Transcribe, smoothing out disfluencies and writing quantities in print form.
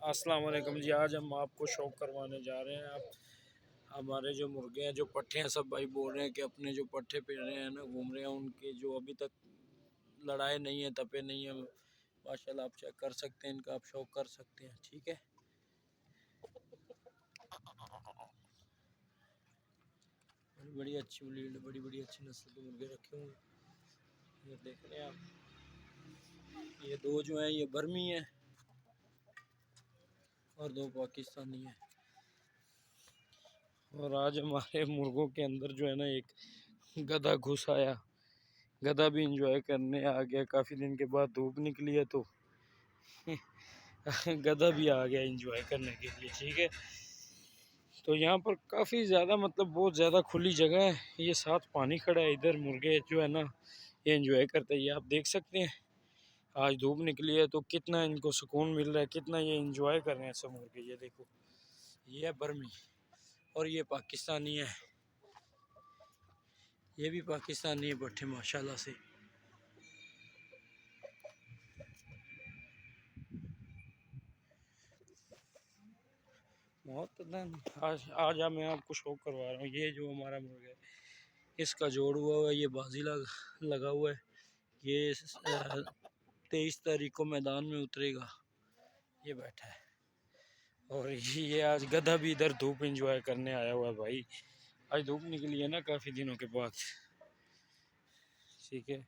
अस्सलाम वालेकुम जी। आज हम आपको शौक करवाने जा रहे हैं। आप हमारे जो मुर्गे हैं, जो पट्ठे हैं, सब भाई बोल रहे हैं कि अपने जो पट्ठे फिर रहे हैं ना, घूम रहे हैं, उनके जो अभी तक लड़ाए नहीं है, तपे नहीं है, माशाल्लाह आप चेक कर सकते हैं, इनका आप शौक कर सकते हैं। ठीक है, बड़ी बड़ी अच्छी ब्रीड, बड़ी बड़ी अच्छी नस्ल के मुर्गे रखे हुए हैं। ये देख रहे हैं आप, ये दो जो हैं ये बर्मी है और दो पाकिस्तानी है। और आज हमारे मुर्गों के अंदर जो है ना, एक गधा घुस आया। गधा भी इंजॉय करने आ गया, काफ़ी दिन के बाद धूप निकली है तो गधा भी आ गया इंजॉय करने के लिए। ठीक है, तो यहाँ पर काफ़ी ज़्यादा मतलब बहुत ज़्यादा खुली जगह है। ये साथ पानी खड़ा है, इधर मुर्गे जो है ना ये इंजॉय करते हैं। ये आप देख सकते हैं, आज धूप निकली है तो कितना इनको सुकून मिल रहा है, कितना ये इंजॉय कर रहे हैं सब मुर्गे। ये देखो, ये है बर्मी और ये पाकिस्तानी है। ये भी पाकिस्तानी है पट्ठे माशाल्लाह से। बहुत आज मैं आपको शौक करवा रहा हूँ। ये जो हमारा मुर्गा है, इसका जोड़ हुआ है, ये बाजी लगा हुआ है। ये 23 तारीख को मैदान में उतरेगा। ये बैठा है और ये आज गधा भी इधर धूप एंजॉय करने आया हुआ है भाई। आज धूप निकली है ना काफ़ी दिनों के बाद। ठीक है।